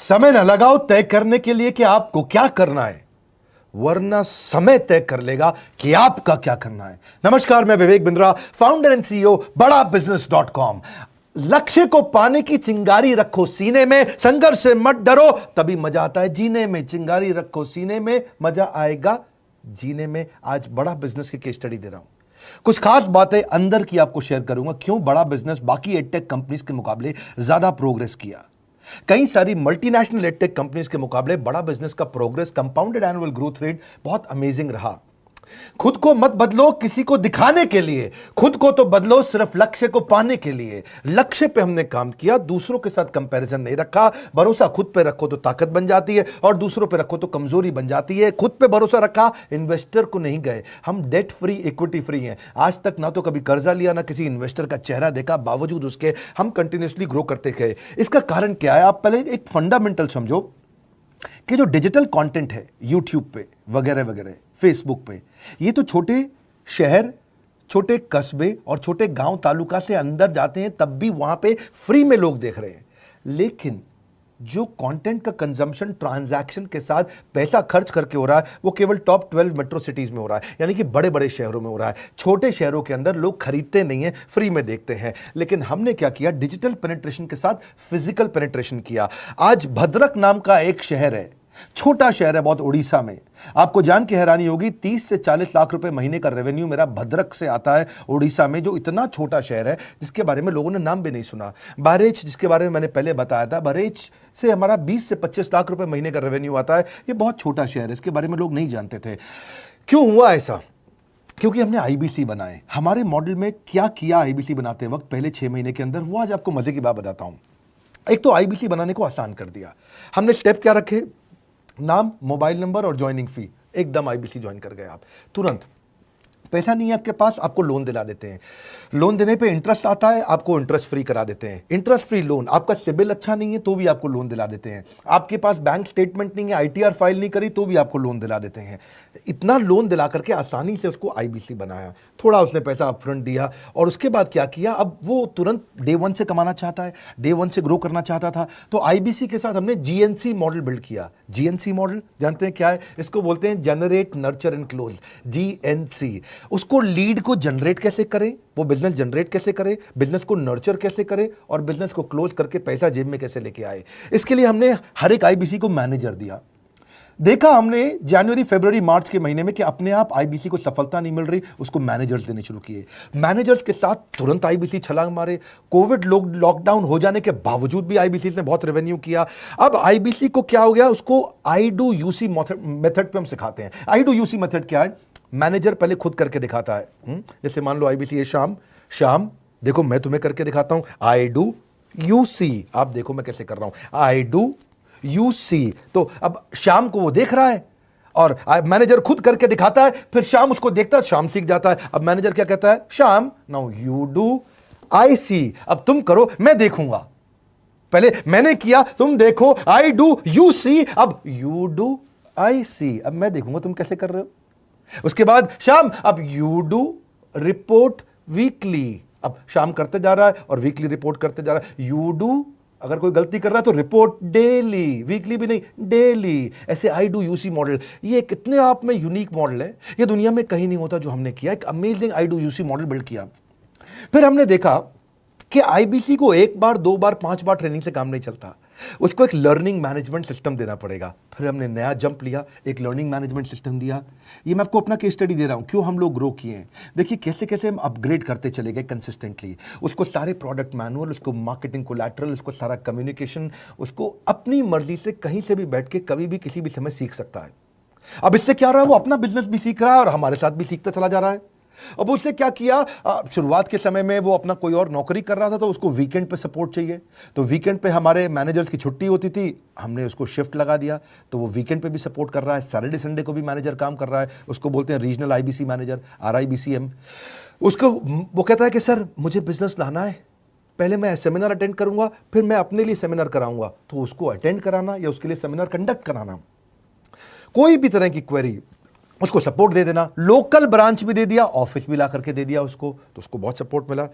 समय न लगाओ तय करने के लिए कि आपको क्या करना है, वरना समय तय कर लेगा कि आपका क्या करना है। नमस्कार, मैं Vivek Bindra, founder and CEO बड़ा बिजनेस.com। लक्ष्य को पाने की चिंगारी रखो सीने में, संघर्ष से मत डरो, तभी मजा आता है जीने में। चिंगारी रखो सीने में, मजा आएगा जीने में। आज बड़ा बिजनेस की केस स्टडी दे रहा हूं, कुछ खास बातें अंदर की आपको शेयर करूंगा, क्यों बड़ा बिजनेस बाकी एडटेक कंपनीज के मुकाबले ज्यादा प्रोग्रेस किया। कई सारी मल्टीनेशनल एडटेक कंपनीज के मुकाबले बड़ा बिजनेस का progress, compounded annual growth rate बहुत अमेजिंग रहा। खुद को मत बदलो किसी को दिखाने के लिए, खुद को तो बदलो सिर्फ लक्ष्य को पाने के लिए। लक्ष्य पे हमने काम किया, दूसरों के साथ कंपैरिजन नहीं रखा। भरोसा खुद पे रखो तो ताकत बन जाती है, और दूसरों पे रखो तो कमजोरी बन जाती है। खुद पे भरोसा रखा, इन्वेस्टर को नहीं गए। हम डेट फ्री, इक्विटी फ्री हैं। आज तक ना तो कभी कर्जा लिया, ना किसी इन्वेस्टर का चेहरा देखा, बावजूद उसके हम कंटिन्यूसली ग्रो करते गए। इसका कारण क्या है? आप पहले एक फंडामेंटल समझो कि जो डिजिटल कंटेंट है यूट्यूब पे वगैरह वगैरह, फेसबुक पे, ये तो छोटे शहर, छोटे कस्बे और छोटे गांव तालुका से अंदर जाते हैं, तब भी वहां पे फ्री में लोग देख रहे हैं। लेकिन जो कंटेंट का कंजम्पशन ट्रांजैक्शन के साथ पैसा खर्च करके हो रहा है, वो केवल टॉप 12 मेट्रो सिटीज में हो रहा है, यानी कि बड़े बड़े शहरों में हो रहा है। छोटे शहरों के अंदर लोग खरीदते नहीं है, फ्री में देखते हैं। लेकिन हमने क्या किया? डिजिटल पेनिट्रेशन के साथ फिजिकल पेनिट्रेशन किया। आज भद्रक नाम का एक शहर है, छोटा शहर है बहुत, उड़ीसा में। आपको जान के हैरानी होगी, 30 से 40 लाख रुपए महीने का रेवेन्यू मेरा भद्रक से आता है, उड़ीसा में, जो इतना छोटा शहर है जिसके बारे में लोगों ने नाम भी नहीं सुना। बहरेच, जिसके बारे में मैंने पहले बताया था, बहरेच से हमारा 20 से 25 लाख रुपए महीने का रेवेन्यू आता है। ये बहुत छोटा शहर है, इसके बारे में लोग नहीं जानते थे। क्यों हुआ ऐसा? क्योंकि हमने आईबीसी बनाए। हमारे मॉडल में क्या किया आईबीसी बनाते वक्त, पहले 6 महीने के अंदर, वो आज आपको मजे की बात बताता हूं। एक तो आईबीसी बनाने को आसान कर दिया हमने। स्टेप क्या रखे? नाम, मोबाइल नंबर और ज्वाइनिंग फी, एकदम आईबीसी ज्वाइन कर गए आप तुरंत। पैसा नहीं है आपके पास, आपको लोन दिला देते हैं। लोन देने पे इंटरेस्ट आता है, आपको इंटरेस्ट फ्री करा देते हैं। Interest free loan. आपका सिबिल अच्छा नहीं है तो भी आपको लोन दिला देते हैं। आपके पास बैंक स्टेटमेंट नहीं है, आईटीआर फाइल नहीं करी तो भी आपको लोन दिला देते हैं। इतना लोन दिला करके आसानी से उसको आईबीसी बनाया। थोड़ा उसने पैसा अपफ्रंट दिया, और उसके बाद क्या किया? अब वो तुरंत डे 1 से कमाना चाहता है, डे 1 से ग्रो करना चाहता था, तो आईबीसी के साथ हमने जीएनसी मॉडल बिल्ड किया। जीएनसी मॉडल जानते हैं क्या है? इसको बोलते हैं generate, nurture and close, GNC. उसको लीड को जनरेट कैसे करें, वो बिजनेस जनरेट कैसे करे, बिजनेस को नर्चर कैसे करे, और बिजनेस को क्लोज करके पैसा जेब में कैसे लेके आए। इसके लिए हमने हर एक आईबीसी को मैनेजर दिया। देखा हमने जनवरी, फरवरी, मार्च के महीने में कि अपने आप आईबीसी को सफलता नहीं मिल रही, उसको मैनेजर्स देने शुरू किए। मैनेजर्स के साथ तुरंत आईबीसी छलांग मारे। कोविड लॉकडाउन हो जाने के बावजूद भी आईबीसी ने बहुत रेवेन्यू किया। अब आईबीसी को क्या हो गया? उसको आई डू यूसी मेथड पे हम सिखाते हैं। आई डू यूसी मेथड क्या है? मैनेजर पहले खुद करके दिखाता है। जैसे मान लो आईबीसी है शाम, देखो मैं तुम्हें करके दिखाता हूं, आई डू यूसी, आप देखो मैं कैसे कर रहा हूं, आई डू यूसी। तो अब शाम को वो देख रहा है, और मैनेजर खुद करके दिखाता है, फिर शाम उसको देखता है, शाम सीख जाता है। अब मैनेजर क्या कहता है? शाम, नाउ यू डू आई सी, अब तुम करो, मैं देखूंगा। पहले मैंने किया, तुम देखो, आई डू यू सी, अब यू डू आई सी, अब मैं देखूंगा तुम कैसे कर रहे हो। उसके बाद शाम, अब यू डू रिपोर्ट वीकली, अब शाम करते जा रहा है और वीकली रिपोर्ट करते जा रहा है। यू डू, अगर कोई गलती कर रहा है तो रिपोर्ट डेली, वीकली भी नहीं, डेली। ऐसे आई डू यूसी मॉडल, ये कितने आप में यूनिक मॉडल है, ये दुनिया में कहीं नहीं होता जो हमने किया। एक amazing I do UC model build किया। फिर हमने देखा कि आईबीसी को 1 बार, 2 बार, 5 बार ट्रेनिंग से काम नहीं चलता, उसको एक लर्निंग मैनेजमेंट सिस्टम देना पड़ेगा। फिर हमने नया जंप लिया, एक लर्निंग मैनेजमेंट सिस्टम दिया। ये मैं आपको अपना केस स्टडी दे रहा हूं, क्यों हम लोग ग्रो किए हैं। देखिए कैसे कैसे हम अपग्रेड करते चले गए कंसिस्टेंटली। उसको सारे प्रोडक्ट मैनुअल, उसको मार्केटिंग कोलैटरल, उसको सारा कम्युनिकेशन, उसको अपनी मर्जी से कहीं से भी बैठ के कभी भी किसी भी समय सीख सकता है। अब इससे क्या रहा है? वो अपना बिजनेस भी सीख रहा है और हमारे साथ भी सीखता चला जा रहा है। अब उससे क्या किया? शुरुआत के समय में वो अपना कोई और नौकरी कर रहा था, तो उसको वीकेंड पे सपोर्ट चाहिए, तो वीकेंड पे हमारे मैनेजर्स की छुट्टी होती थी, हमने उसको शिफ्ट लगा दिया, तो वो वीकेंड पे भी सपोर्ट कर रहा है। सैटरडे संडे को भी मैनेजर काम कर रहा है, उसको बोलते हैं रीजनल आईबीसी मैनेजर, RIBCM। उसको वो कहता है कि सर मुझे बिजनेस लाना है, पहले मैं सेमिनार अटेंड करूंगा, फिर मैं अपने लिए सेमिनार कराऊंगा। तो उसको अटेंड कराना या उसके लिए सेमिनार कंडक्ट कराना, कोई भी तरह की क्वेरी उसको सपोर्ट दे देना, लोकल ब्रांच भी दे दिया, ऑफिस भी ला करके दे दिया उसको, तो उसको बहुत सपोर्ट मिला।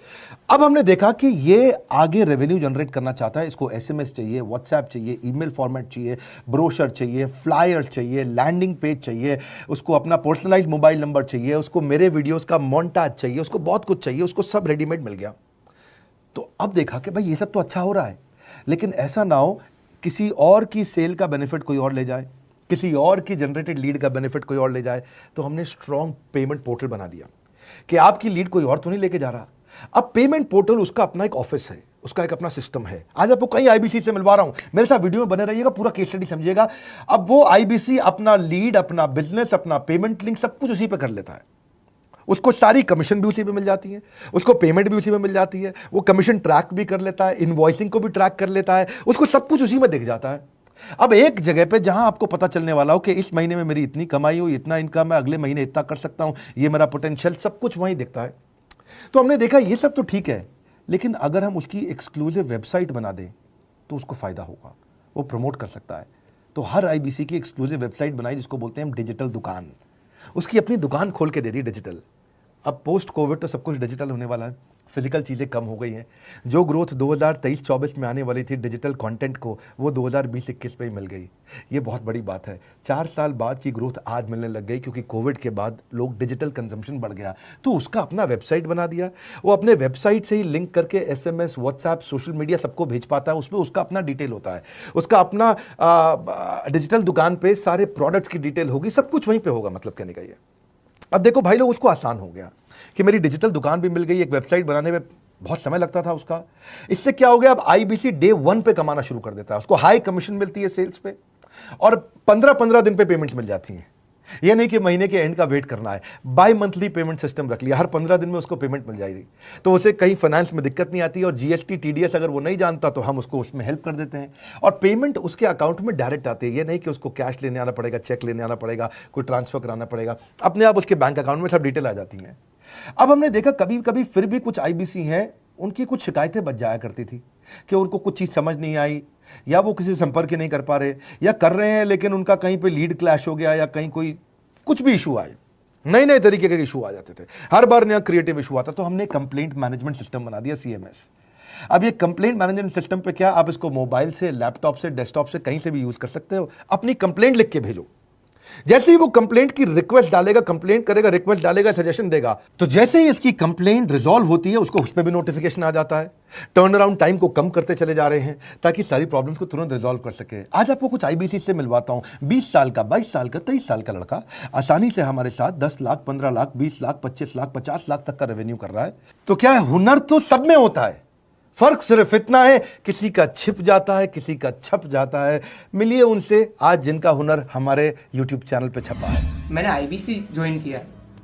अब हमने देखा कि ये आगे रेवेन्यू जनरेट करना चाहता है, इसको एसएमएस चाहिए, व्हाट्सएप चाहिए, ईमेल फॉर्मेट चाहिए, ब्रोशर चाहिए, फ्लायर चाहिए, लैंडिंग पेज चाहिए, उसको अपना पर्सनलाइज मोबाइल नंबर चाहिए, उसको मेरे वीडियोस का मोन्टाज चाहिए, उसको बहुत कुछ चाहिए, उसको सब रेडीमेड मिल गया। तो अब देखा कि भाई ये सब तो अच्छा हो रहा है, लेकिन ऐसा ना हो किसी और की सेल का बेनिफिट कोई और ले जाए, किसी और की जनरेटेड लीड का बेनिफिट कोई और ले जाए। तो हमने स्ट्रॉन्ग पेमेंट पोर्टल बना दिया कि आपकी लीड कोई और तो नहीं लेके जा रहा। अब पेमेंट पोर्टल उसका अपना एक ऑफिस है, उसका एक अपना सिस्टम है। आज आपको कई आईबीसी से मिलवा रहा हूं, मेरे साथ वीडियो में बने रहिएगा, पूरा केस स्टडी समझिएगा। अब वो आईबीसी अपना लीड, अपना बिजनेस, अपना पेमेंट लिंक सब कुछ उसी पे कर लेता है। उसको सारी कमीशन भी उसी पे मिल जाती है, उसको पेमेंट भी उसी में मिल जाती है, वो कमीशन ट्रैक भी कर लेता है, इनवॉइसिंग को भी ट्रैक कर लेता है, उसको सब कुछ उसी में दिख जाता है। अब एक जगह पे जहां आपको पता चलने वाला हो कि इस महीने में मेरी इतनी कमाई हुई, इतना इनकम है, अगले महीने इतना कर सकता हूं, ये मेरा पोटेंशियल, सब कुछ वहीं दिखता है। तो हमने देखा ये सब तो ठीक है, लेकिन अगर हम उसकी एक्सक्लूसिव वेबसाइट बना दें तो उसको फायदा होगा, वो प्रमोट कर सकता है। तो हर आईबीसी की एक्सक्लूसिव वेबसाइट बनाई, जिसको बोलते हैं हम डिजिटल दुकान। उसकी अपनी दुकान खोल के दे दी डिजिटल। अब पोस्ट कोविड तो सब कुछ डिजिटल होने वाला है, फिजिकल चीज़ें कम हो गई हैं। जो ग्रोथ 2023-24 में आने वाली थी डिजिटल कंटेंट को, वो 2020-21 में ही मिल गई। ये बहुत बड़ी बात है। 4 साल बाद की ग्रोथ आज मिलने लग गई, क्योंकि कोविड के बाद लोग डिजिटल कंजम्पशन बढ़ गया। तो उसका अपना वेबसाइट बना दिया, वो अपने वेबसाइट से ही लिंक करके एसएमएस, व्हाट्सएप, सोशल मीडिया सबको भेज पाता है। उसमें उसका अपना डिटेल होता है, उसका अपना डिजिटल दुकान पे सारे प्रोडक्ट्स की डिटेल होगी, सब कुछ वहीं पर होगा। मतलब कहने का ये, अब देखो भाई लोग, उसको आसान हो गया कि मेरी डिजिटल दुकान भी मिल गई। एक वेबसाइट बनाने में बहुत समय लगता था उसका। इससे क्या हो गया, अब आईबीसी डे 1 पे कमाना शुरू कर देता है। उसको हाई कमीशन मिलती है सेल्स पे, और 15-15 दिन पे पेमेंट्स मिल जाती हैं। ये नहीं कि महीने के एंड का वेट करना है, बाई मंथली पेमेंट सिस्टम रख लिया, हर 15 दिन में उसको पेमेंट मिल जाएगी। तो उसे कहीं फाइनेंस में दिक्कत नहीं आती, और जीएसटी, टीडीएस अगर वो नहीं जानता तो हम उसको उसमें हेल्प कर देते हैं, और पेमेंट उसके अकाउंट में डायरेक्ट आती है। ये नहीं कि उसको कैश लेने आना पड़ेगा, चेक लेने आना पड़ेगा, कोई ट्रांसफर कराना पड़ेगा, अपने आप उसके बैंक अकाउंट में सब डिटेल आ जाती हैं। अब हमने देखा कभी कभी फिर भी कुछ आईबीसी हैं, उनकी कुछ शिकायतें बच जाया करती थी कि उनको कुछ चीज़ समझ नहीं आई, या वो किसी से संपर्क ही नहीं कर पा रहे, या कर रहे हैं लेकिन उनका कहीं पे लीड क्लैश हो गया, या कहीं कोई कुछ भी इशू आए, नए नए तरीके के इशू आ जाते थे, हर बार नया क्रिएटिव इशू आता। तो हमने कंप्लेंट मैनेजमेंट सिस्टम बना दिया, सीएमएस। अब ये कंप्लेंट मैनेजमेंट सिस्टम पे क्या, आप इसको मोबाइल से, लैपटॉप से, डेस्कटॉप से, कहीं से भी यूज कर सकते हो। अपनी कंप्लेंट लिख के भेजो, जैसे ही वो कंप्लेंट की रिक्वेस्ट डालेगा, कंप्लेंट करेगा, रिक्वेस्ट डालेगा, सजेशन देगा, तो जैसे ही इसकी कंप्लेंट रिजॉल्व होती है उसको उस पर भी नोटिफिकेशन आ जाता है। टर्न अराउंड टाइम को कम करते चले जा रहे हैं ताकि सारी प्रॉब्लम्स को तुरंत रिजॉल्व कर सके। आज आपको कुछ आईबीसी से मिलवाता हूं, 20 साल का, 22 साल का, 23 साल का लड़का आसानी से हमारे साथ 10 लाख, 15 लाख, 20 लाख, 25 लाख, 50 लाख तक का रेवेन्यू कर रहा है। तो क्या है, हुनर तो सब में होता है, फर्क सिर्फ इतना है किसी का छिप जाता है, किसी का छप जाता है। मिलिए उनसे आज जिनका हुनर हमारे YouTube चैनल पे छपा है। मैंने आईबीसी ज्वाइन किया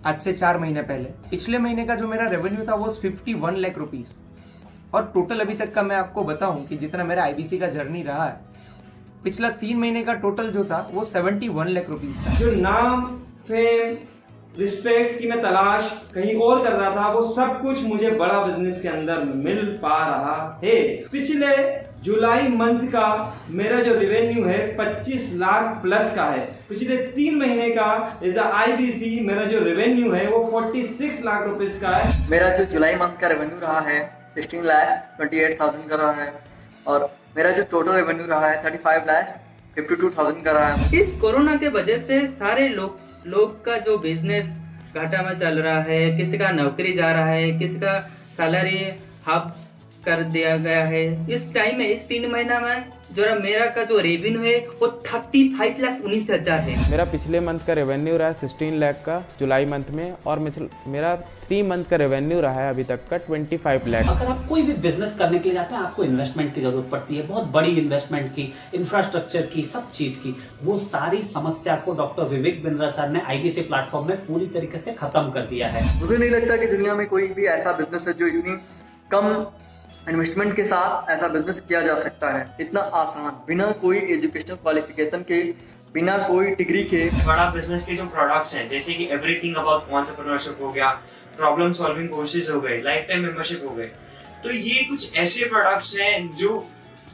आज से 4 महीने पहले। पिछले महीने का जो मेरा रेवेन्यू था वो 51 लाख रुपीस, और टोटल अभी तक का मैं आपको बताऊं कि जितना मेरा आईबीसी का जर्नी रहा है, पिछला 3 महीने का टोटल जो था वो 71 लाख रुपीस था। जो नाम, फेम, रिस्पेक्ट की मैं तलाश कहीं और कर रहा था, वो सब कुछ मुझे बड़ा बिजनेस के अंदर मिल पा रहा है। पिछले जुलाई मंथ का मेरा जो रेवेन्यू है 25 लाख प्लस का है। पिछले 3 महीने का एज आईबीसी मेरा जो रेवेन्यू है वो 46 लाख रुपीस का है। मेरा जो जुलाई मंथ का रेवेन्यू रहा है 16,28,000 का रहा है, और मेरा जो टोटल रेवेन्यू रहा है 35,52,000 का रहा है। इस कोरोना के वजह से सारे लोग का जो बिजनेस घाटा में चल रहा है, किसी का नौकरी जा रहा है, किसी का सैलरी हाफ कर दिया गया है। इस टाइम में, इस 3 महीना में जो मेरा का जो रेवेन्यू है वो 35,19,000 है। मेरा पिछले मंथ का रेवेन्यू रहा है 16 लाख का जुलाई मंथ में, और मेरा 3 मंथ का रेवेन्यू रहा है अभी तक का 25 लाख। अगर आप कोई भी बिजनेस करने के लिए जाते हैं, आपको इन्वेस्टमेंट की जरूरत पड़ती है, बहुत बड़ी इन्वेस्टमेंट की, इंफ्रास्ट्रक्चर की, सब चीज की। वो सारी समस्या को डॉक्टर विवेक बिंद्रा सर ने आईबीसी प्लेटफॉर्म में पूरी तरीके से खत्म कर दिया है। मुझे नहीं लगता कि दुनिया में कोई भी ऐसा बिजनेस है जो इतनी कम इन्वेस्टमेंट के साथ ऐसा बिजनेस किया जा सकता है, इतना आसान, बिना कोई एजुकेशनल क्वालिफिकेशन के, बिना कोई डिग्री के। बड़ा बिजनेस के जो प्रोडक्ट्स हैं, जैसे कि एवरीथिंग अबाउट एंटरप्रेन्योरशिप हो गया, प्रॉब्लम सॉल्विंग कोर्सेज हो गए, लाइफ टाइम मेंबरशिप हो गए, तो ये कुछ ऐसे प्रोडक्ट्स हैं जो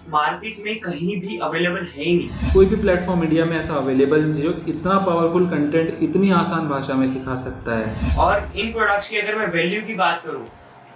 मार्केट में कहीं भी अवेलेबल है ही नहीं। कोई भी प्लेटफॉर्म इंडिया में ऐसा अवेलेबल नहीं जो इतना पावरफुल कंटेंट इतनी आसान भाषा में सिखा सकता है। और इन प्रोडक्ट्स की अगर मैं वैल्यू की बात करूं,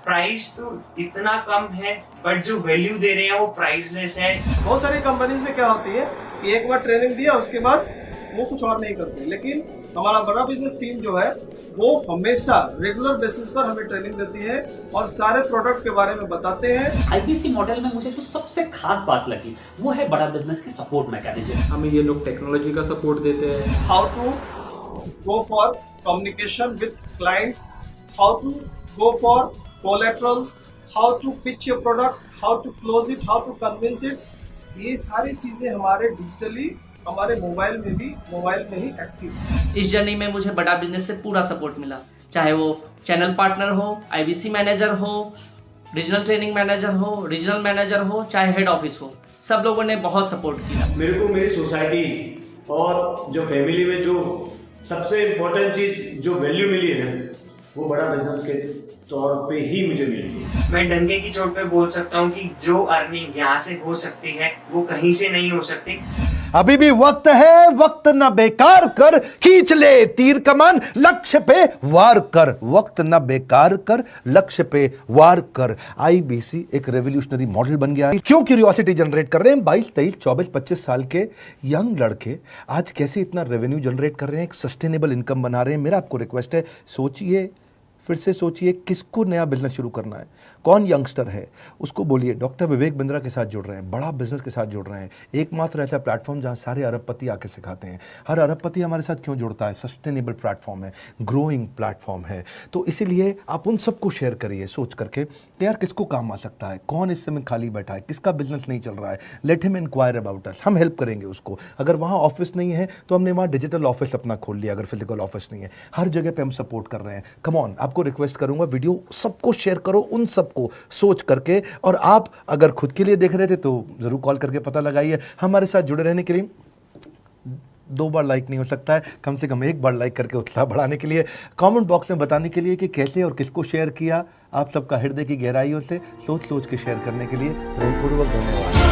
प्राइस तो इतना कम है बट जो वैल्यू दे रहे हैं वो प्राइसलेस है। बहुत सारी कंपनीज में क्या होती है कि एक बार ट्रेनिंग दिया उसके बाद वो कुछ और नहीं करते, लेकिन हमारा बड़ा बिजनेस टीम जो है वो हमेशा रेगुलर बेसिस पर हमें ट्रेनिंग देती है और सारे प्रोडक्ट के बारे में बताते हैं। आईबीसी मॉडल में मुझे जो सबसे खास बात लगी वो है बड़ा बिजनेस की सपोर्ट मैकेनिज्म। हमें ये लोग टेक्नोलॉजी का सपोर्ट देते हैं। How to go for communication with clients, how to go for collaterals, how to pitch your product, how to close it, how to convince it, ये सारी चीजें हमारे डिजिटली हमारे मोबाइल में ही एक्टिव है। इस जर्नी में मुझे बड़ा बिजनेस से पूरा सपोर्ट मिला, चाहे वो चैनल पार्टनर हो, आईबीसी मैनेजर हो, रीजनल ट्रेनिंग मैनेजर हो, रीजनल मैनेजर हो, चाहे हेड ऑफिस हो, सब लोगों ने बहुत सपोर्ट किया। मेरे को मेरी सोसाइटी और जो फैमिली में जो सबसे इम्पोर्टेंट चीज जो वैल्यू मिली है वो बड़ा बिजनेस के तौर पे ही मुझे मिली। मैं डंके की चोट पे बोल सकता हूँ कि जो अर्निंग यहाँ से हो सकती है वो कहीं से नहीं हो सकती। अभी भी वक्त है, वक्त न बेकार कर, खींच ले तीर कमान, लक्ष्य पे वार कर, वक्त न बेकार कर, लक्ष्य पे वार कर। आईबीसी एक रेवोल्यूशनरी मॉडल बन गया है। क्यों क्यूरियोसिटी जनरेट कर रहे हैं 22, 23, 24, 25 साल के यंग लड़के आज कैसे इतना रेवेन्यू जनरेट कर रहे हैं, एक सस्टेनेबल इनकम बना रहे हैं। मेरा आपको रिक्वेस्ट है, सोचिए, फिर से सोचिए किसको नया बिजनेस शुरू करना है, कौन यंगस्टर है, उसको बोलिए डॉक्टर विवेक बिंद्रा के साथ जुड़ रहे हैं, बड़ा बिजनेस के साथ जुड़ रहे हैं। एकमात्र ऐसा प्लेटफॉर्म जहां सारे अरबपति आके सिखाते हैं। हर अरबपति हमारे साथ क्यों जुड़ता है? सस्टेनेबल प्लेटफॉर्म है, ग्रोइंग प्लेटफॉर्म है। तो इसीलिए आप उन सबको शेयर करिए सोच करके कि यार किसको काम आ सकता है, कौन इस समय खाली बैठा है, किसका बिजनेस नहीं चल रहा है, let him inquire about us, हम हेल्प करेंगे उसको। अगर वहाँ ऑफिस नहीं है तो हमने वहाँ डिजिटल ऑफिस अपना खोल लिया, अगर फिजिकल ऑफिस नहीं है, हर जगह पे हम सपोर्ट कर रहे हैं। कम ऑन, आपको रिक्वेस्ट करूंगा वीडियो सबको शेयर करो, उन सबको सोच करके। और आप अगर खुद के लिए देख रहे थे तो जरूर कॉल करके पता लगाइए। हमारे साथ जुड़े रहने के लिए 2 बार लाइक नहीं हो सकता है, कम से कम 1 बार लाइक करके उत्साह बढ़ाने के लिए, कमेंट बॉक्स में बताने के लिए कि कैसे और किसको शेयर किया। आप सबका हृदय की गहराइयों से सोच सोच के शेयर करने के लिए प्रेमपूर्वक धन्यवाद।